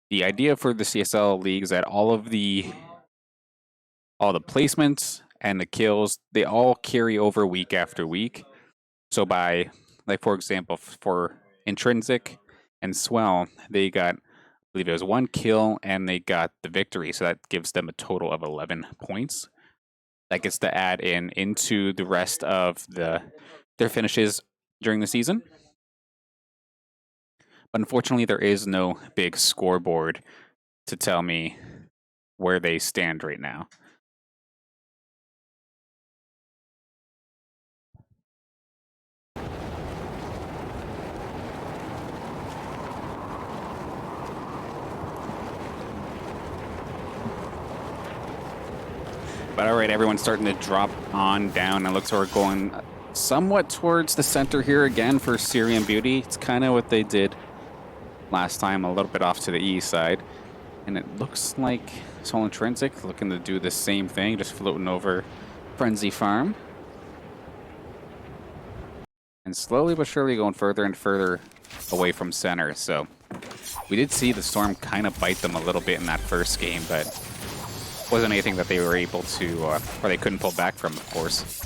the idea for the CSL league is that all the placements and the kills, they all carry over week after week. So by, like, for example, for Intrinsic and Swell, they got, I believe it was 1 kill and they got the victory. So that gives them a total of 11 points. That gets to add into the rest of their finishes during the season. But unfortunately, there is no big scoreboard to tell me where they stand right now. But all right, everyone's starting to drop on down. It looks like we're going somewhat towards the center here again for Syrian Beauty. It's kind of what they did last time, a little bit off to the east side. And it looks like Soul Intrinsic looking to do the same thing, just floating over Frenzy Farm. And slowly but surely going further and further away from center. So we did see the Storm kind of bite them a little bit in that first game, but wasn't anything that they were able to, or they couldn't pull back from, of course.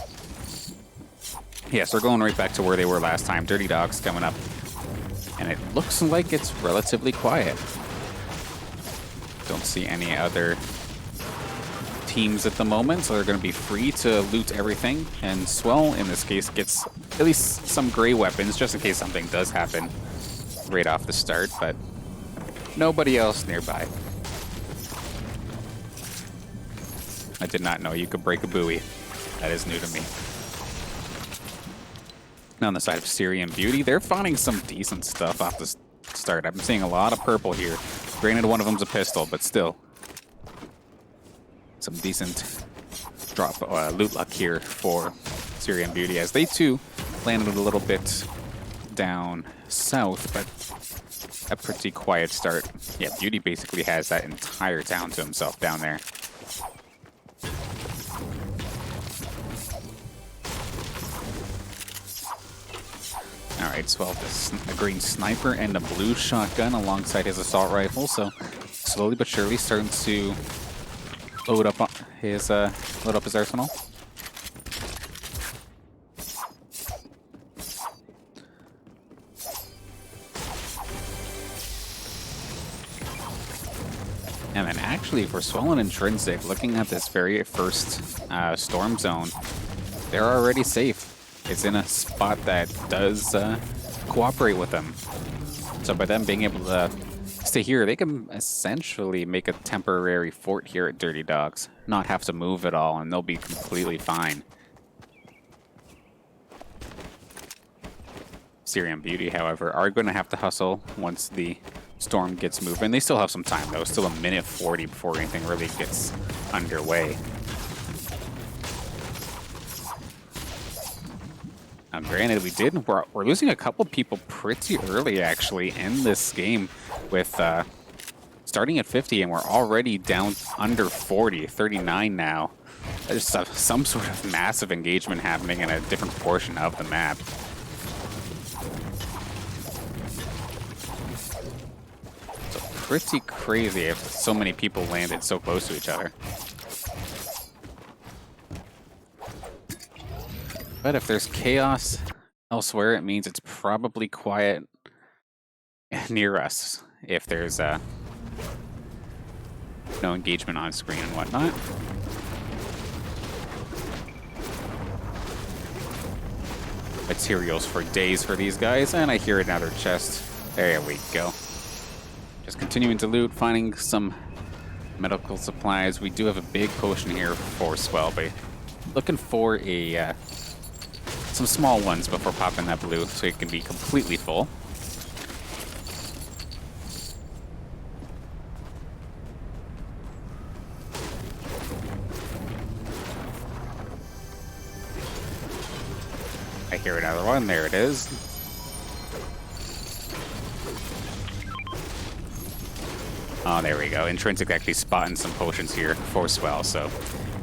Yeah, so they're going right back to where they were last time. Dirty Dogs coming up. And it looks like it's relatively quiet. Don't see any other teams at the moment, so they're going to be free to loot everything. And Swell, in this case, gets at least some gray weapons, just in case something does happen right off the start, but nobody else nearby. I did not know you could break a buoy. That is new to me. Now on the side of Syrian Beauty, they're finding some decent stuff off the start. I'm seeing a lot of purple here. Granted, one of them's a pistol, but still. Some decent loot luck here for Syrian Beauty, as they too landed a little bit down south, but a pretty quiet start. Yeah, Beauty basically has that entire town to himself down there. Alright, Swell has a green sniper and a blue shotgun alongside his assault rifle, so slowly but surely starting to load up his arsenal. And then actually for Swell and Intrinsic, looking at this very first storm zone, they're already safe. It's in a spot that does cooperate with them. So by them being able to stay here, they can essentially make a temporary fort here at Dirty Dogs. Not have to move at all, and they'll be completely fine. Syrian Beauty, however, are going to have to hustle once the storm gets moving. They still have some time, though. Still 1:40 before anything really gets underway. Now, granted, we're losing a couple people pretty early, actually, in this game with starting at 50, and we're already down under 40, 39 now. There's some sort of massive engagement happening in a different portion of the map. So pretty crazy if so many people landed so close to each other. But if there's chaos elsewhere, it means it's probably quiet near us if there's no engagement on screen and whatnot. Materials for days for these guys, and I hear another chest. There we go. Just continuing to loot, finding some medical supplies. We do have a big potion here for Swell, but looking for some small ones before popping that blue so it can be completely full. I hear another one. There it is. Oh, there we go. Intrinsic actually spotting some potions here for Swell, so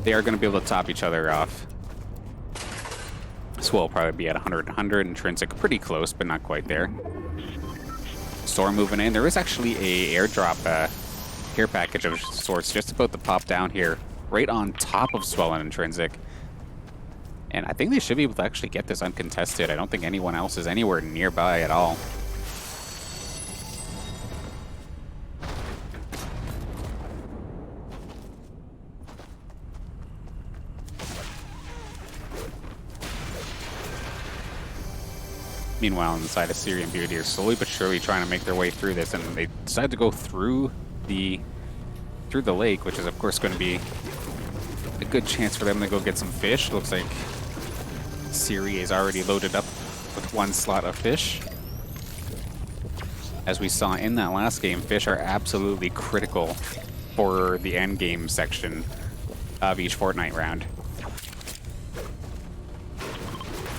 they are going to be able to top each other off. Swell will probably be at 100, Intrinsic pretty close, but not quite there. Storm moving in. There is actually a airdrop care package of sorts just about to pop down here, right on top of Swell and Intrinsic. And I think they should be able to actually get this uncontested. I don't think anyone else is anywhere nearby at all. Meanwhile, inside of Syrian Beauty are slowly but surely trying to make their way through this, and they decide to go through the lake, which is of course going to be a good chance for them to go get some fish. Looks like Siri is already loaded up with one slot of fish. As we saw in that last game, fish are absolutely critical for the end game section of each Fortnite round.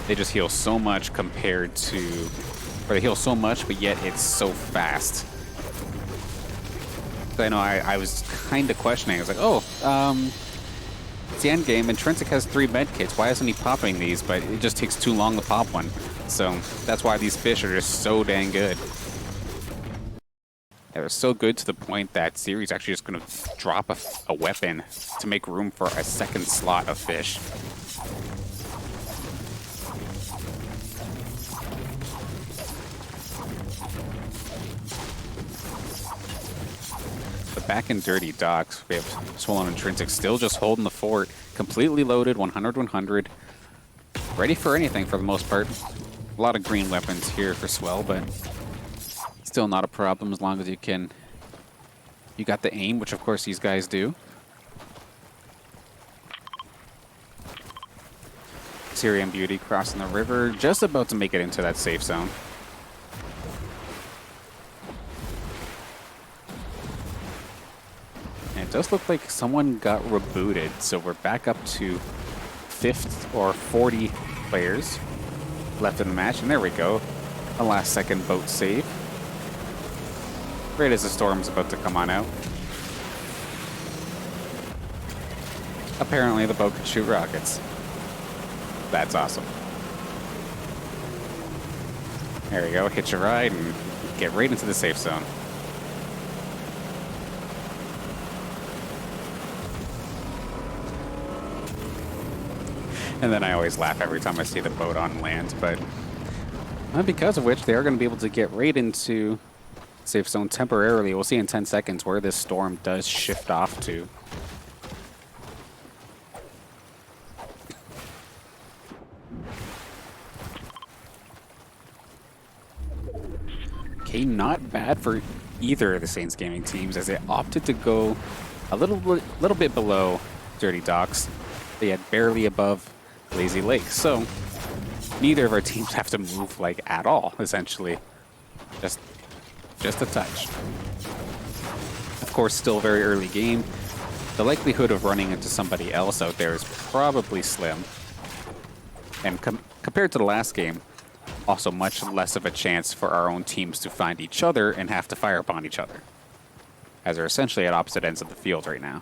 They just heal so much compared to, or they heal so much, but yet it's so fast. I know I was kind of questioning. I was like, oh, it's the end game. Intrinsic has 3 med kits. Why isn't he popping these? But it just takes too long to pop one. So that's why these fish are just so dang good. They're so good to the point that Siri's actually just going to drop a weapon to make room for a second slot of fish. But back in Dirty Docks, we have Swollen Intrinsic still just holding the fort, completely loaded, 100-100, ready for anything for the most part. A lot of green weapons here for Swell, but still not a problem as long as you got the aim, which of course these guys do. Syrian Beauty crossing the river, just about to make it into that safe zone. And it does look like someone got rebooted, so we're back up to 5th or 40 players left in the match, and there we go. A last second boat save. Right as the storm's about to come on out. Apparently the boat can shoot rockets. That's awesome. There we go, hitch a ride and get right into the safe zone. And then I always laugh every time I see the boat on land, but because of which they are going to be able to get right into safe zone temporarily. We'll see in 10 seconds where this storm does shift off to. Okay, not bad for either of the Saints Gaming teams as they opted to go a little bit below Dirty Docks. They had barely above Lazy Lake, so neither of our teams have to move like at all, essentially. Just a touch. Of course, still a very early game. The likelihood of running into somebody else out there is probably slim. And compared to the last game, also much less of a chance for our own teams to find each other and have to fire upon each other, as they're essentially at opposite ends of the field right now.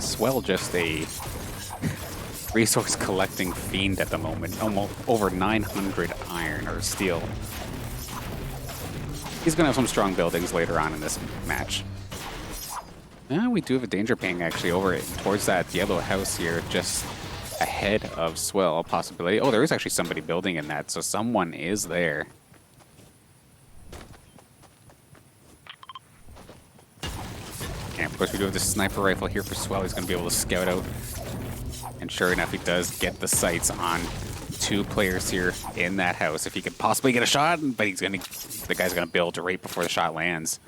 Swell just a resource collecting fiend at the moment. Almost over 900 iron or steel. He's going to have some strong buildings later on in this match. We do have a danger ping actually over it towards that yellow house here, just ahead of Swell. Possibility. Oh, there is actually somebody building in that, so someone is there. And of course we do have this sniper rifle here for Swell. He's going to be able to scout out. And sure enough, he does get the sights on 2 players here in that house. If he could possibly get a shot, but the guy's going to build right before the shot lands.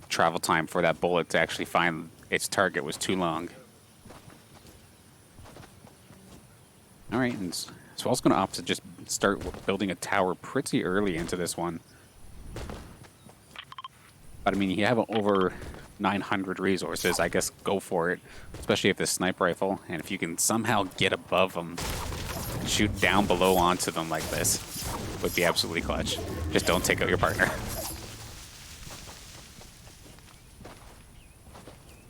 Travel time for that bullet to actually find its target was too long. All right, and Swell's going to opt to just start building a tower pretty early into this one. But I mean, you have over 900 resources. I guess go for it, especially if this sniper rifle, and if you can somehow get above them, shoot down below onto them like this, would be absolutely clutch. Just don't take out your partner.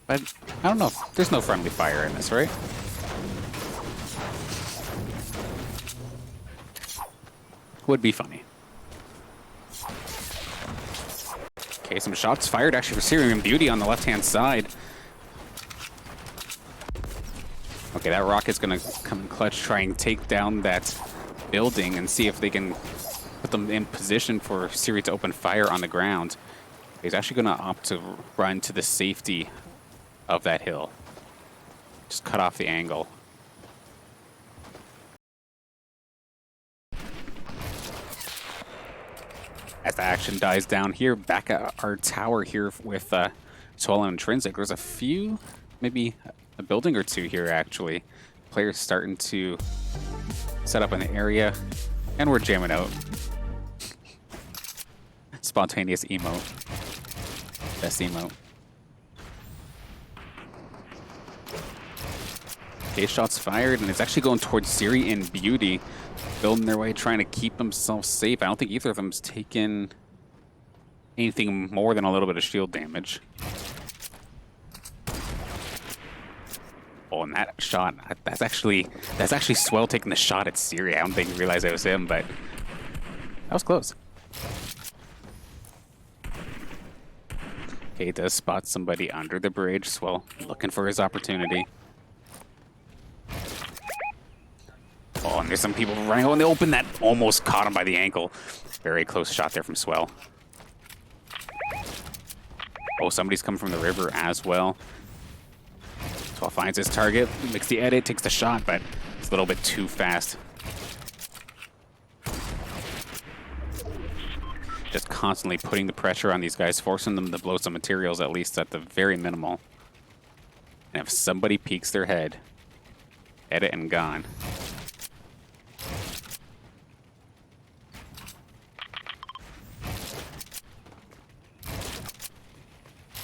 But I don't know. There's no friendly fire in this, right? Would be funny. Okay, some shots fired actually for Syrian Beauty on the left-hand side. Okay, that rocket's gonna come in clutch, try and take down that building and see if they can put them in position for Siri to open fire on the ground. He's actually gonna opt to run to the safety of that hill. Just cut off the angle. As the action dies down here, back at our tower here with Swollen Intrinsic, there's a few, maybe a building or two here actually. Players starting to set up an area, and we're jamming out. Spontaneous emote. Best emote. Okay, shots fired, and it's actually going towards Siri and Beauty, building their way, trying to keep themselves safe. I don't think either of them's taken anything more than a little bit of shield damage. Oh, and that shot, that's actually Swell taking the shot at Siri. I don't think he realized it was him, but that was close. Okay, does spot somebody under the bridge. Swell looking for his opportunity. Oh, and there's some people running out in the open that almost caught him by the ankle. Very close shot there from Swell. Oh, somebody's coming from the river as well. Swell finds his target, makes the edit, takes the shot, but it's a little bit too fast. Just constantly putting the pressure on these guys, forcing them to blow some materials, at least at the very minimal. And if somebody peeks their head, edit and gone.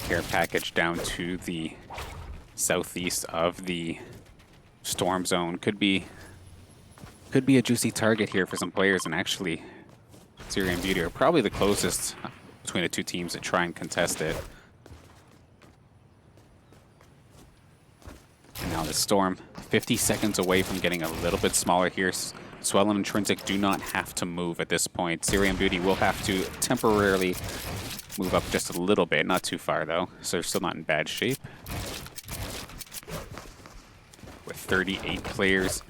Care package down to the southeast of the storm zone. Could be a juicy target here for some players, and actually Syrian Beauty are probably the closest between the two teams to try and contest it. And now the storm, 50 seconds away from getting a little bit smaller here. Swell and Intrinsic do not have to move at this point. Syrian Beauty will have to temporarily move up just a little bit, not too far though, so they're still not in bad shape. With 38 players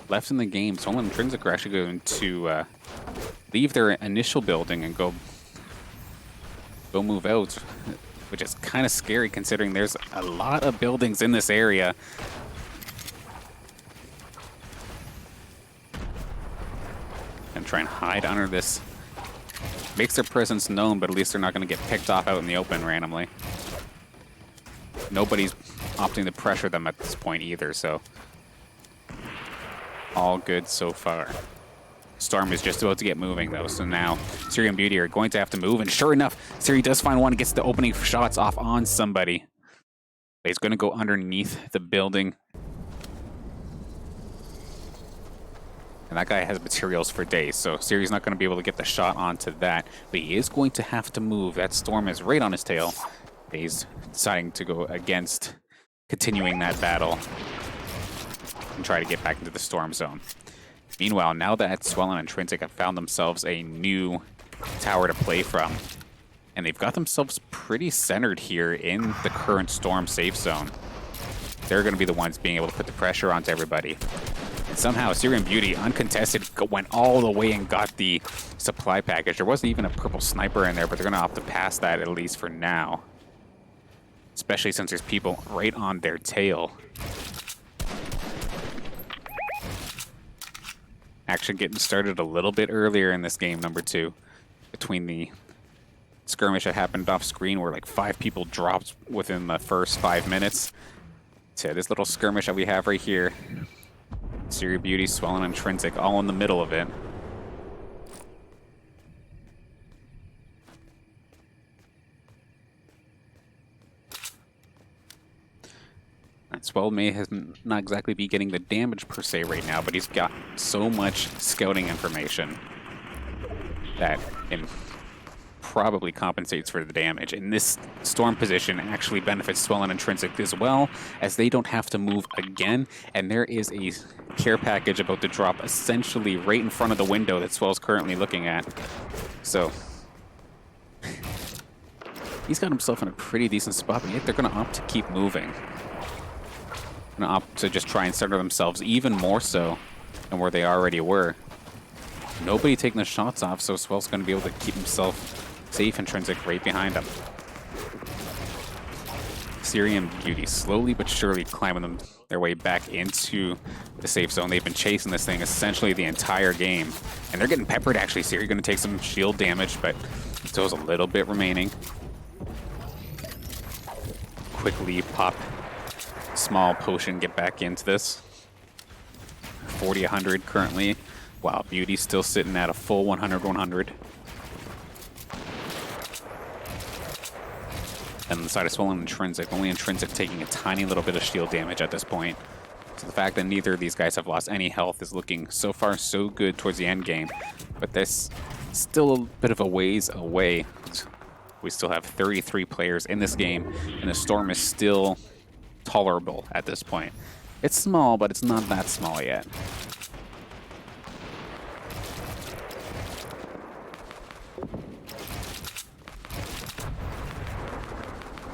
left in the game, Swell and Intrinsic are actually going to leave their initial building and go move out, which is kind of scary considering there's a lot of buildings in this area. And try and hide under this. Makes their presence known, but at least they're not going to get picked off out in the open randomly. Nobody's opting to pressure them at this point either, so all good so far. Storm is just about to get moving though, so now Siri and Beauty are going to have to move, and sure enough, Siri does find one and gets the opening shots off on somebody. But he's going to go underneath the building. And that guy has materials for days, so Siri's not going to be able to get the shot onto that. But he is going to have to move. That storm is right on his tail. He's deciding to go against continuing that battle and try to get back into the storm zone. Meanwhile, now that Swell and Intrinsic have found themselves a new tower to play from, and they've got themselves pretty centered here in the current storm safe zone, they're going to be the ones being able to put the pressure onto everybody. And somehow, Syrian Beauty, uncontested, went all the way and got the supply package. There wasn't even a purple sniper in there, but they're going to opt to pass that at least for now. Especially since there's people right on their tail. Action getting started a little bit earlier in this game, number 2. Between the skirmish that happened off screen where like 5 people dropped within the first 5 minutes, to this little skirmish that we have right here. Syrian Beauty, Swell and Intrinsic, all in the middle of it. And Swell may not exactly be getting the damage per se right now, but he's got so much scouting information that in probably compensates for the damage. And this storm position actually benefits Swell and Intrinsic as well, as they don't have to move again. And there is a care package about to drop essentially right in front of the window that Swell's currently looking at. So he's got himself in a pretty decent spot, but yet they're going to opt to keep moving. Going to opt to just try and center themselves even more so than where they already were. Nobody taking the shots off, so Swell's going to be able to keep himself safe. Intrinsic right behind him. Syrian Beauty slowly but surely climbing their way back into the safe zone. They've been chasing this thing essentially the entire game. And they're getting peppered, actually. Syria going to take some shield damage, but still has a little bit remaining. Quickly pop small potion, get back into this. 40-100 currently. Wow, Beauty's still sitting at a full 100-100. And on the side of Swell and Intrinsic, only Intrinsic taking a tiny little bit of shield damage at this point. So the fact that neither of these guys have lost any health is looking so far so good towards the end game. But this still a bit of a ways away. We still have 33 players in this game, and the storm is still tolerable at this point. It's small, but it's not that small yet.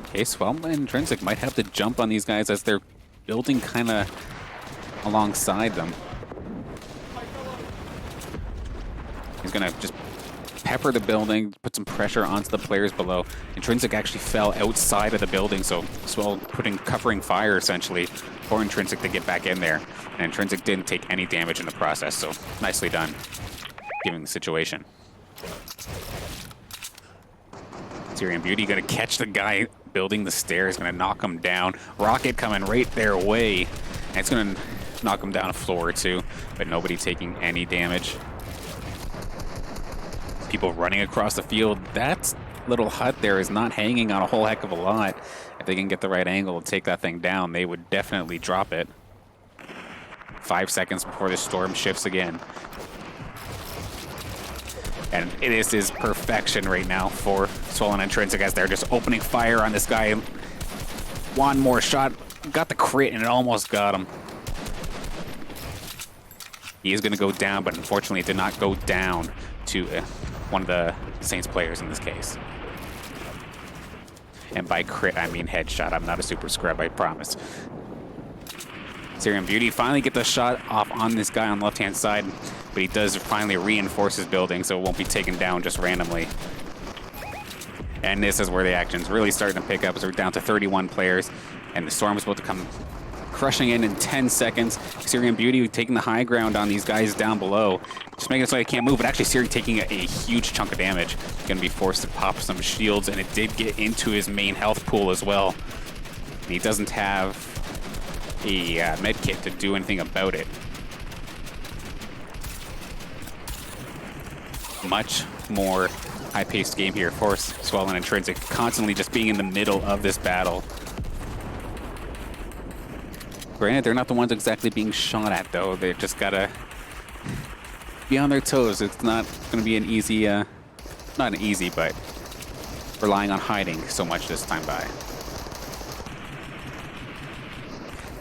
Okay, Swell and Intrinsic might have to jump on these guys as they're building kind of alongside them. He's going to just pepper the building, put some pressure onto the players below. Intrinsic actually fell outside of the building, so Swell covering fire essentially for Intrinsic to get back in there. And Intrinsic didn't take any damage in the process, so nicely done, given the situation. Syrian Beauty going to catch the guy building the stairs, going to knock him down. Rocket coming right their way, and it's going to knock him down a floor or two, but nobody taking any damage. People running across the field. That little hut there is not hanging on a whole heck of a lot. If they can get the right angle to take that thing down, they would definitely drop it. 5 seconds before the storm shifts again. And it is perfection right now for Swell and Intrinsic as they're just opening fire on this guy. One more shot. Got the crit and it almost got him. He is going to go down, but unfortunately it did not go down to one of the Saints players in this case. And by crit, I mean headshot. I'm not a super scrub, I promise. Syrian Beauty finally get the shot off on this guy on the left-hand side, but he does finally reinforce his building, so it won't be taken down just randomly. And this is where the action's really starting to pick up, as we're down to 31 players, and the storm is about to come crushing in 10 seconds. Syrian Beauty taking the high ground on these guys down below, just making it so they can't move, but actually Syrian taking a huge chunk of damage. Going to be forced to pop some shields, and it did get into his main health pool as well. And he doesn't have a med kit to do anything about it. Much more high-paced game here for Swell and Intrinsic, constantly just being in the middle of this battle. Granted, they're not the ones exactly being shot at, though. They've just got to be on their toes. It's not going to be an easy, not an easy, but relying on hiding so much this time by.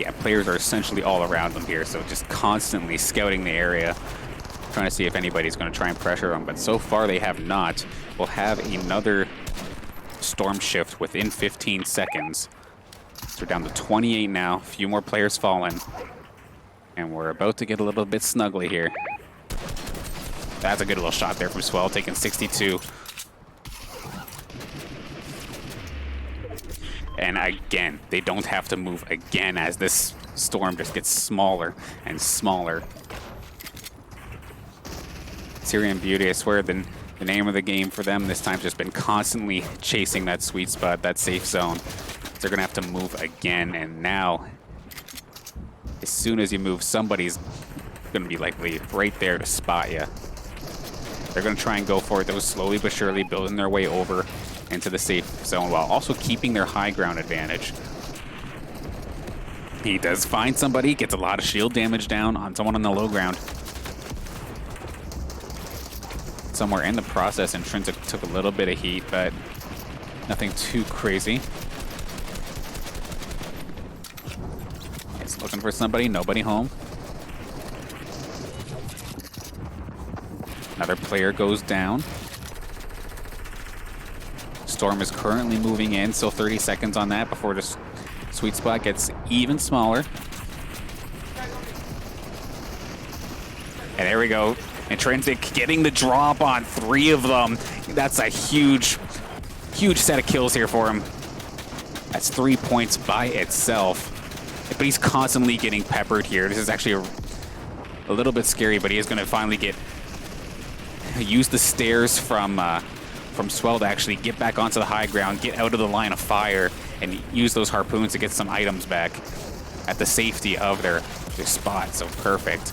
Yeah, players are essentially all around them here, so just constantly scouting the area, trying to see if anybody's going to try and pressure them, but so far they have not. We'll have another storm shift within 15 seconds. So we're down to 28 now, a few more players fallen, and we're about to get a little bit snuggly here. That's a good little shot there from Swell, taking 62. And again, they don't have to move again as this storm just gets smaller and smaller. Syrian Beauty, I swear, the name of the game for them this time's just been constantly chasing that sweet spot, that safe zone. They're going to have to move again, and now, as soon as you move, somebody's going to be likely right there to spot you. They're going to try and go for it, though, slowly but surely building their way over into the safe zone while also keeping their high ground advantage. He does find somebody, gets a lot of shield damage down on someone on the low ground. somewhere in the process, Intrinsic took a little bit of heat, but nothing too crazy. It's looking for somebody, nobody home. Another player goes down. Storm is currently moving in, so 30 seconds on that before the sweet spot gets even smaller. And there we go. Intrinsic getting the drop on 3 of them. That's a huge set of kills here for him. That's 3 points by itself. But he's constantly getting peppered here. This is actually a little bit scary, but he is going to finally use the stairs from Swell to actually get back onto the high ground, get out of the line of fire, and use those harpoons to get some items back at the safety of their spot. So perfect.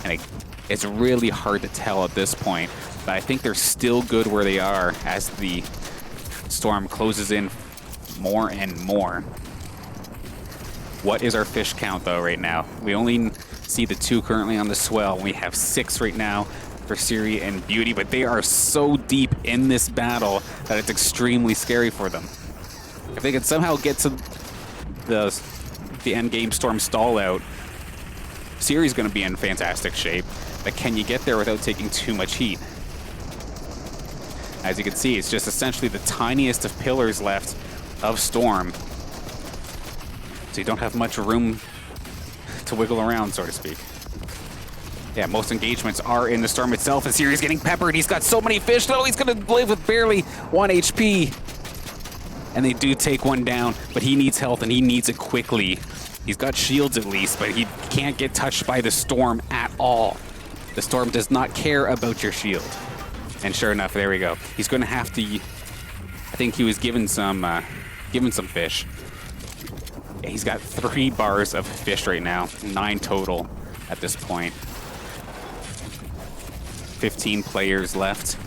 And it's really hard to tell at this point, but I think they're still good where they are as the storm closes in more and more. What is our fish count, though, right now? We only see the 2 currently on the Swell. We have 6 right now for Siri and Beauty, but they are so deep in this battle that it's extremely scary for them. If they can somehow get to the end game Storm stall out, Siri's going to be in fantastic shape, but can you get there without taking too much heat? As you can see, it's just essentially the tiniest of pillars left of Storm, so you don't have much room to wiggle around, so to speak. Yeah, most engagements are in the Storm itself, and Siri's getting peppered. He's got so many fish, though. He's going to live with barely 1 HP. And they do take one down, but he needs health, and he needs it quickly. He's got shields at least, but he can't get touched by the Storm at all. The Storm does not care about your shield. And sure enough, there we go. He's going to have to... I think he was given some fish. Yeah, he's got 3 bars of fish right now. 9 total at this point. 15 players left.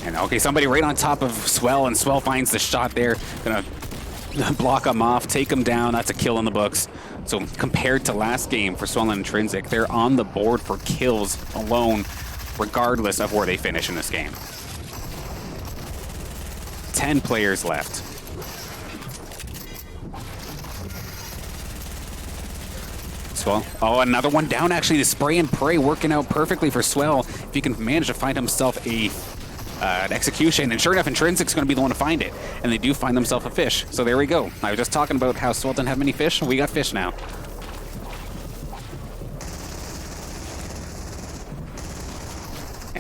And okay, somebody right on top of Swell, and Swell finds the shot there. Gonna block him off, take him down. That's a kill in the books. So compared to last game for Swell and Intrinsic, they're on the board for kills alone, regardless of where they finish in this game. 10 players left. Swell. Oh, another one down, actually. The spray and pray working out perfectly for Swell. If he can manage to find himself an execution, and sure enough, Intrinsic's going to be the one to find it. And they do find themselves a fish. So there we go. I was just talking about how Swell didn't have many fish. We got fish now.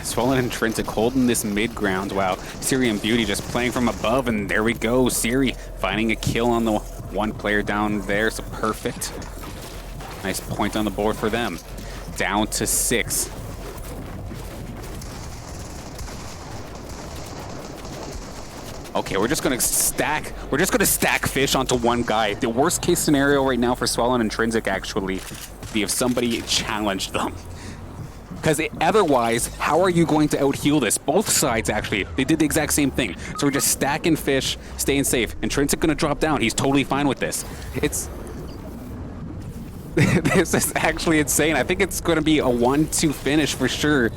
Swell and Intrinsic holding this mid ground. Wow. Siri and Beauty just playing from above, and there we go. Siri finding a kill on the 1 player down there, so perfect. Nice point on the board for them. Down to 6. Okay, we're just gonna stack fish onto 1 guy. The worst case scenario right now for Swell and Intrinsic actually be if somebody challenged them. Because otherwise, how are you going to out-heal this? Both sides, actually, they did the exact same thing. So we're just stacking fish, staying safe. Intrinsic gonna drop down. He's totally fine with this. This is actually insane. I think it's gonna be a 1-2 finish for sure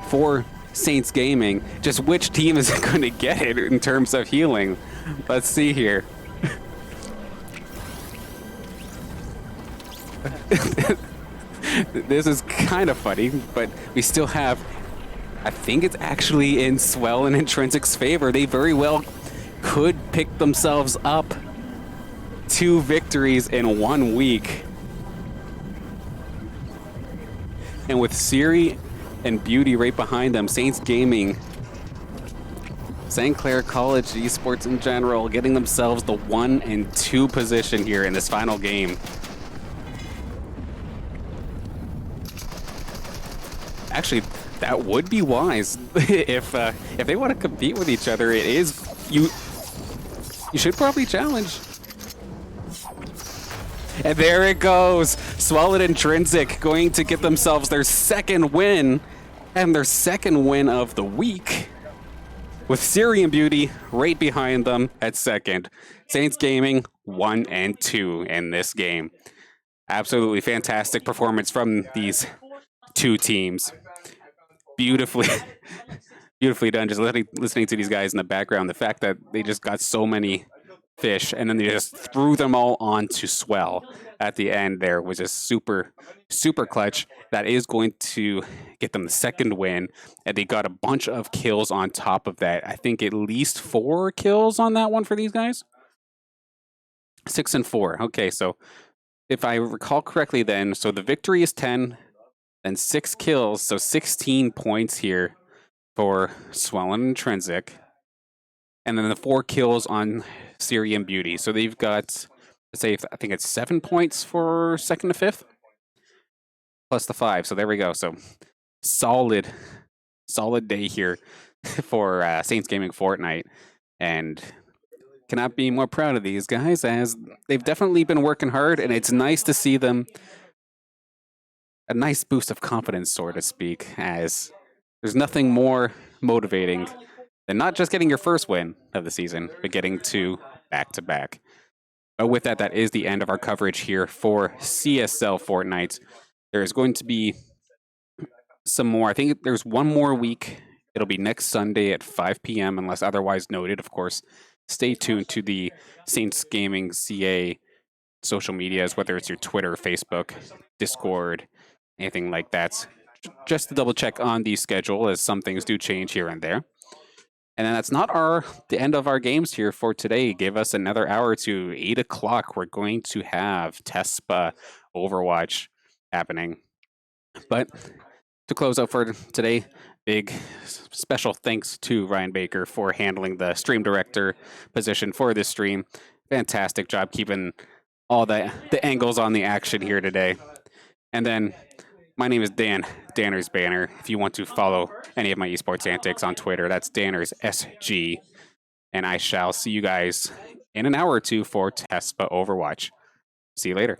for Saints Gaming. Just which team is gonna get it in terms of healing? Let's see here. This is kind of funny, but we still have, I think it's actually in Swell and Intrinsic's favor. They very well could pick themselves up 2 victories in 1 week. And with Siri and Beauty right behind them, Saints Gaming, St. Clair College esports in general, getting themselves the 1 and 2 position here in this final game. Actually, that would be wise if they want to compete with each other. It is you should probably challenge. And there it goes. Swell and Intrinsic going to get themselves their 2nd win and their 2nd win of the week. with Syrian Beauty right behind them at second. Saints Gaming 1 and 2 in this game. Absolutely fantastic performance from these two teams. Beautifully, beautifully done. Just listening to these guys in the background, the fact that they just got so many fish and then they just threw them all onto Swell at the end there was just super, super clutch. That is going to get them the second win. And they got a bunch of kills on top of that. I think at least 4 kills on that one for these guys. 6 and 4. Okay, so if I recall correctly, then so the victory is 10, then 6 kills, so 16 points here for Swell and Intrinsic, and then the 4 kills on Syrian Beauty. So they've got, let's say, I think it's 7 points for second to fifth, plus the 5. So there we go. So solid day here for Saints Gaming Fortnite, and cannot be more proud of these guys as they've definitely been working hard, and it's nice to see them a nice boost of confidence, so to speak, as there's nothing more motivating than not just getting your first win of the season, but getting 2 back-to-back. But with that, that is the end of our coverage here for CSL Fortnite. There's going to be some more. I think there's one more week. It'll be next Sunday at 5 p.m. unless otherwise noted. Of course, stay tuned to the Saints Gaming CA social medias, whether it's your Twitter, Facebook, Discord, anything like that. Just to double check on the schedule, as some things do change here and there. And then that's not the end of our games here for today. Give us another hour to 8 o'clock. We're going to have TESPA Overwatch happening. But to close out for today, big special thanks to Ryan Baker for handling the stream director position for this stream. Fantastic job keeping all the angles on the action here today. And then my name is Dan, Danners Banner. If you want to follow any of my esports antics on Twitter, that's Danners SG. And I shall see you guys in an hour or two for TESPA Overwatch. See you later.